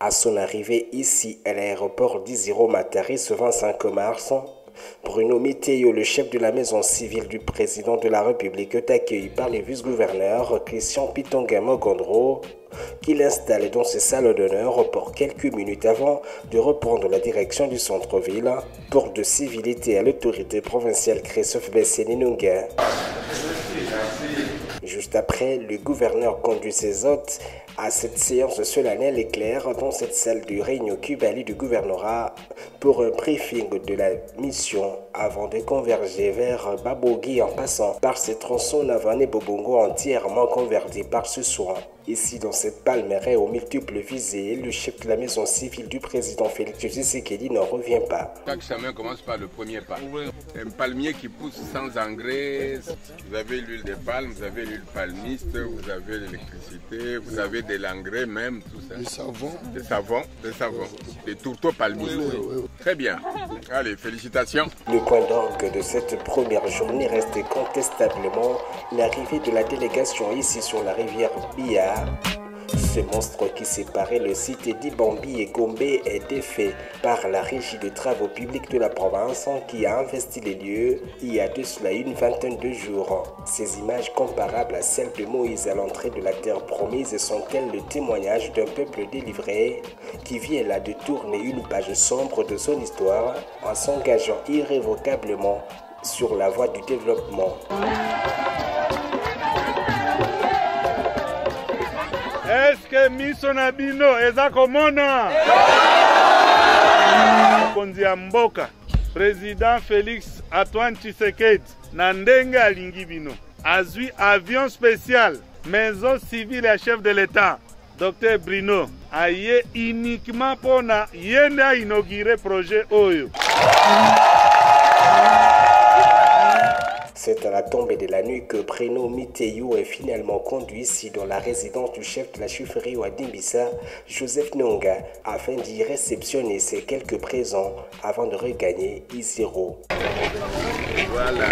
À son arrivée ici à l'aéroport d'Iziro-Matari ce 25 mars, Bruno Miteyo, le chef de la maison civile du président de la République, est accueilli par le vice-gouverneur Christian Pitonga Mogondro, qui l'installe dans ses salles d'honneur pour quelques minutes avant de reprendre la direction du centre-ville pour de civilité à l'autorité provinciale Christophe Besséninunga. Juste après, le gouverneur conduit ses hôtes à cette séance solennelle et claire dans cette salle de réunion Kubali du gouvernorat pour un briefing de la mission avant de converger vers Babogui en passant par ses tronçons Navan et Bobongo entièrement convertis par ce soin. Ici, dans cette palmeraie aux multiples visées, le chef de la maison civile du président Félix Tshisekedi n'en revient pas. Chaque chemin commence par le premier pas. Un palmier qui pousse sans engrais, vous avez l'huile de palme, vous avez l'huile palmiste, vous avez l'électricité, vous avez de l'engrais même, tout ça. Des savons, des tourteaux palmistes. Très bien. Allez, félicitations. Le point d'orgue de cette première journée reste contestablement l'arrivée de la délégation ici sur la rivière Bia. Ce monstre qui séparait le site d'Ibambi et Gombe est défait par la régie de travaux publics de la province qui a investi les lieux il y a de cela une vingtaine de jours. Ces images comparables à celles de Moïse à l'entrée de la terre promise sont-elles le témoignage d'un peuple délivré qui vient là de tourner une page sombre de son histoire en s'engageant irrévocablement sur la voie du développement. Est-ce que Misonabino eza komona? Konzi ya mboka président Félix Antoine Tshisekedi na ndenge alingi bino azwi avion spécial maison civile ya chef de l'État Dr Bruno aye uniquement pona yende a inauguré projet oyo. C'est à la tombée de la nuit que Bruno Miteyo est finalement conduit ici dans la résidence du chef de la chefferie Wadimbissa, Joseph Nonga, afin d'y réceptionner ses quelques présents avant de regagner Iziro. Voilà.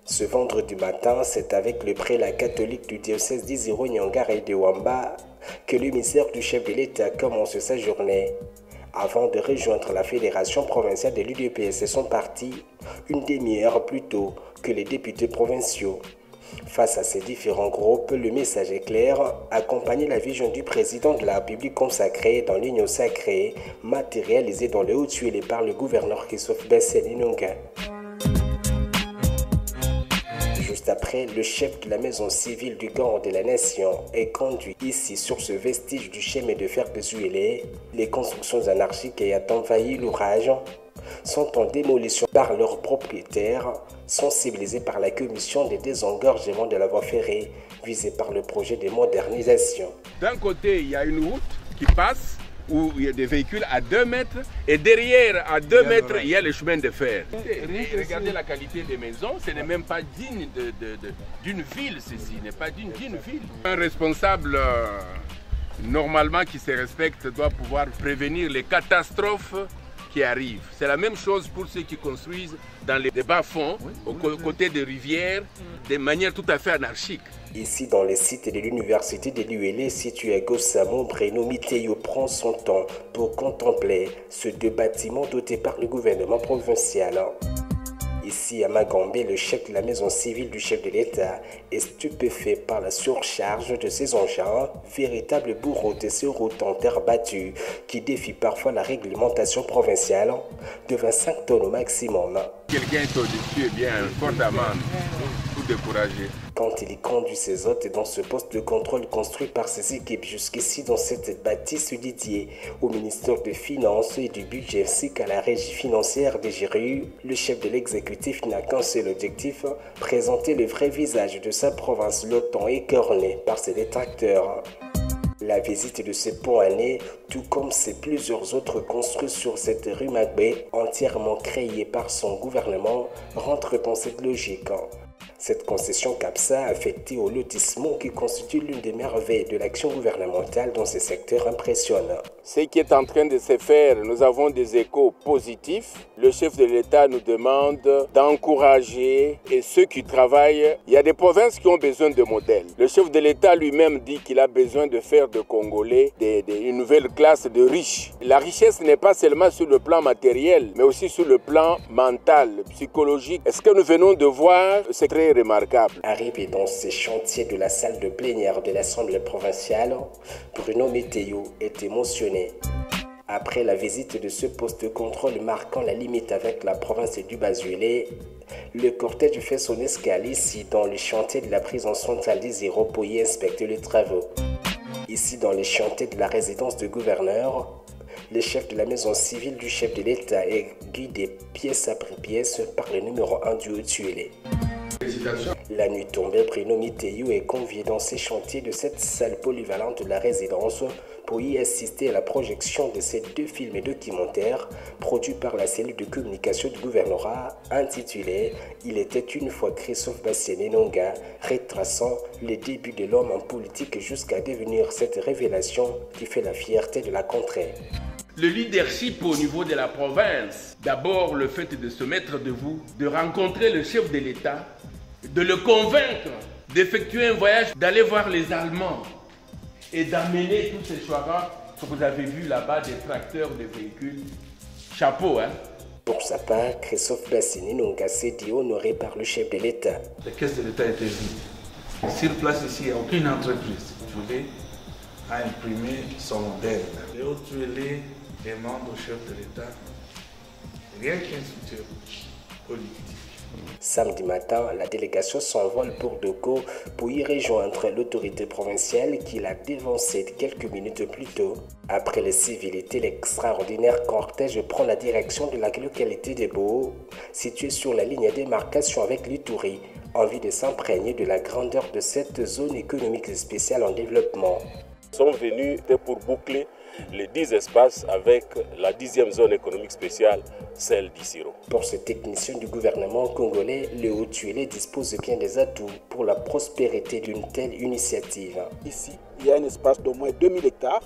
Ce vendredi matin, c'est avec le prélat catholique du diocèse d'Iziro Nyangara et de Wamba que l'émissaire du chef de l'État commence sa journée. Avant de rejoindre la fédération provinciale de l'UDPS et son parti, une demi-heure plus tôt que les députés provinciaux. Face à ces différents groupes, le message est clair, accompagner la vision du président de la République consacrée dans l'union sacrée, matérialisée dans le haut-tuilé par le gouverneur Christophe Besséninunga. Juste après, le chef de la maison civile du Gand de la Nation est conduit ici sur ce vestige du chemin de fer de Zuélé. Les constructions anarchiques ayant envahi l'ouvrage sont en démolition par leurs propriétaires, sensibilisés par la commission des désengorgements de la voie ferrée visée par le projet de modernisation. D'un côté, il y a une route qui passe où il y a des véhicules à 2 mètres et derrière, à 2 mètres, il y a le chemin de fer. Regardez la qualité des maisons, ce n'est même pas digne d'une ville, ceci n'est pas digne d'une ville. Un responsable, normalement, qui se respecte, doit pouvoir prévenir les catastrophes qui arrivent. C'est la même chose pour ceux qui construisent dans les bas-fonds, aux côtés des rivières, de manière tout à fait anarchique. Ici, dans les sites de l'université de l'ULA situé à Gossamo, Bruno Miteyo prend son temps pour contempler ces 2 bâtiments dotés par le gouvernement provincial. Ici, à Magombe, le chef de la maison civile du chef de l'État est stupéfait par la surcharge de ces engins, véritables bourreaux de ces routes en terre battue qui défient parfois la réglementation provinciale de 25 tonnes au maximum. Quelqu'un est au-dessus, bien, un fort d'amende, tout découragé. Quand il y conduit ses hôtes dans ce poste de contrôle construit par ses équipes jusqu'ici dans cette bâtisse dédiée au ministère des Finances et du Budget ainsi qu'à la régie financière des GRU, le chef de l'exécutif n'a qu'un seul objectif, présenter le vrai visage de sa province longtemps écornée par ses détracteurs. La visite de ce pont année, tout comme ces plusieurs autres construits sur cette rue Magbé, entièrement créée par son gouvernement, rentre dans cette logique. Cette concession CAPSA affectée au lotissement qui constitue l'une des merveilles de l'action gouvernementale dans ce secteur impressionne. Ce qui est en train de se faire, nous avons des échos positifs. Le chef de l'État nous demande d'encourager et ceux qui travaillent. Il y a des provinces qui ont besoin de modèles. Le chef de l'État lui-même dit qu'il a besoin de faire de Congolais une nouvelle classe de riches. La richesse n'est pas seulement sur le plan matériel, mais aussi sur le plan mental, psychologique. Et ce que nous venons de voir, c'est très remarquable. Arrivé dans ces chantiers de la salle de plénière de l'Assemblée provinciale, Bruno Meteo est émotionné. Après la visite de ce poste de contrôle marquant la limite avec la province du Bas-Uélé, le cortège fait son escale ici dans le chantier de la prison centrale d'Isiro pour y inspecter les travaux. Ici dans les chantiers de la résidence du gouverneur, le chef de la maison civile du chef de l'État est guidé pièce après pièce par le numéro 1 du Haut-Tuélé. La nuit tombée, Bruno Meteo est convié dans ces chantiers de cette salle polyvalente de la résidence pour y assister à la projection de ces 2 films documentaires produits par la cellule de communication du gouvernorat intitulé « Il était une fois Christophe Bassène Nonga » retraçant les débuts de l'homme en politique jusqu'à devenir cette révélation qui fait la fierté de la contrée. Le leadership au niveau de la province, d'abord le fait de se mettre debout, de rencontrer le chef de l'État, de le convaincre d'effectuer un voyage, d'aller voir les Allemands et d'amener tous ces choix que vous avez vu là-bas, des tracteurs, des véhicules. Chapeau, hein? Pour sa part, Christophe Bassène Nonga s'est dit honoré par le chef de l'État. La caisse de l'État était vide. Sur place ici, il n'y a aucune entreprise qui a imprimé son modèle. Le Haut-Tuélé demande au chef de l'État rien qu'une structure politique. Samedi matin, la délégation s'envole pour Doko pour y rejoindre l'autorité provinciale qui l'a dévancé quelques minutes plus tôt. Après les civilités, l'extraordinaire cortège prend la direction de la localité de Bo, située sur la ligne de démarcation avec l'Ituri, en vue de s'imprégner de la grandeur de cette zone économique spéciale en développement. Ils sont venus pour boucler les 10 espaces avec la 10e zone économique spéciale, celle d'Isiro. Pour ce technicien du gouvernement congolais, le Haut-Tuélé dispose bien des atouts pour la prospérité d'une telle initiative. Ici, il y a un espace d'au moins 2000 hectares,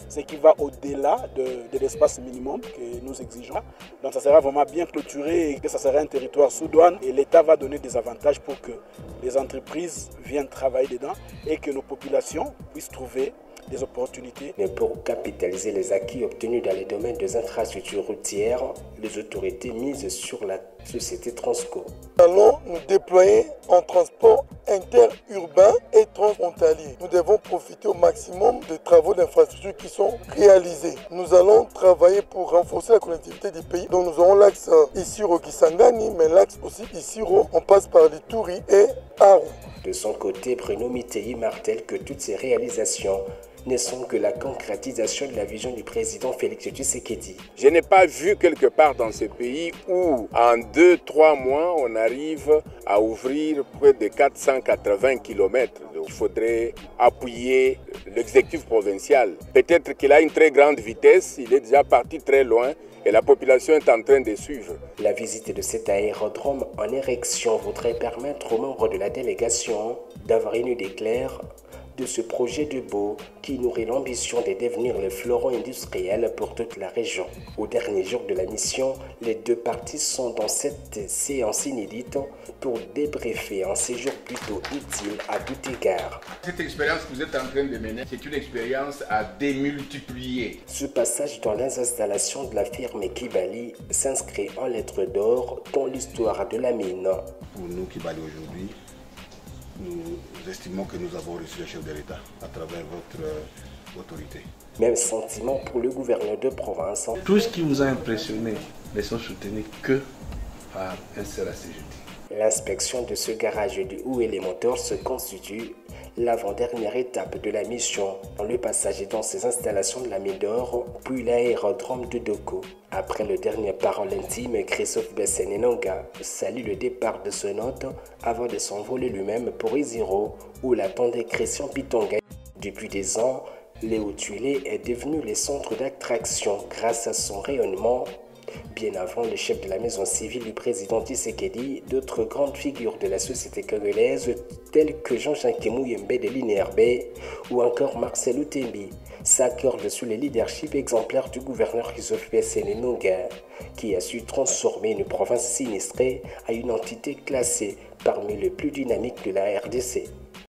ce qui va au-delà de l'espace minimum que nous exigeons. Donc ça sera vraiment bien clôturé et que ça sera un territoire sous douane et l'État va donner des avantages pour que les entreprises viennent travailler dedans et que nos populations puissent trouver des opportunités. Mais pour capitaliser les acquis obtenus dans les domaines des infrastructures routières, les autorités misent sur la société Transco. Nous allons nous déployer en transport interurbain et transfrontalier. Nous devons profiter au maximum des travaux d'infrastructure qui sont réalisés. Nous allons travailler pour renforcer la connectivité du pays. Donc nous aurons l'axe Isiro-Kisangani, mais l'axe aussi Isiro, on passe par l'Ituri et Aru. De son côté, Bruno Meteo martèle que toutes ces réalisations ne sont que la concrétisation de la vision du président Félix Tshisekedi. Je n'ai pas vu quelque part dans ce pays où en 2-3 mois on arrive à ouvrir près de 480 km. Il faudrait appuyer l'exécutif provincial. Peut-être qu'il a une très grande vitesse, il est déjà parti très loin et la population est en train de suivre. La visite de cet aérodrome en érection voudrait permettre aux membres de la délégation d'avoir une idée claire de ce projet de Bo qui nourrit l'ambition de devenir le fleuron industriel pour toute la région. Au dernier jour de la mission, les 2 parties sont dans cette séance inédite pour débriefer un séjour plutôt utile à tout égard. Cette expérience que vous êtes en train de mener, c'est une expérience à démultiplier. Ce passage dans les installations de la firme Kibali s'inscrit en lettres d'or dans l'histoire de la mine. Pour nous, Kibali aujourd'hui, nous estimons que nous avons reçu le chef de l'État à travers votre autorité. Même sentiment pour le gouverneur de province. Tout ce qui vous a impressionné ne sont soutenus que par un seul CGT. L'inspection de ce garage du Ouélé Moteur se constitue l'avant-dernière étape de la mission. Le passage est dans ces installations de la mine d'or, puis l'aérodrome de Doko. Après le dernier parole intime, Christophe Bassène Nonga salue le départ de ce hôte avant de s'envoler lui-même pour Isiro, où l'attendait Christian Pitonga. Depuis des ans, le Haut-Tuélé est devenu le centre d'attraction grâce à son rayonnement Bien avant le chef de la maison civile du président Tshisekedi, d'autres grandes figures de la société congolaise telles que Jean-Jacques Mouyembe de l'INRB ou encore Marcel Outembi s'accordent sur le leadership exemplaire du gouverneur Christophe Nunga, qui a su transformer une province sinistrée à une entité classée parmi les plus dynamiques de la RDC.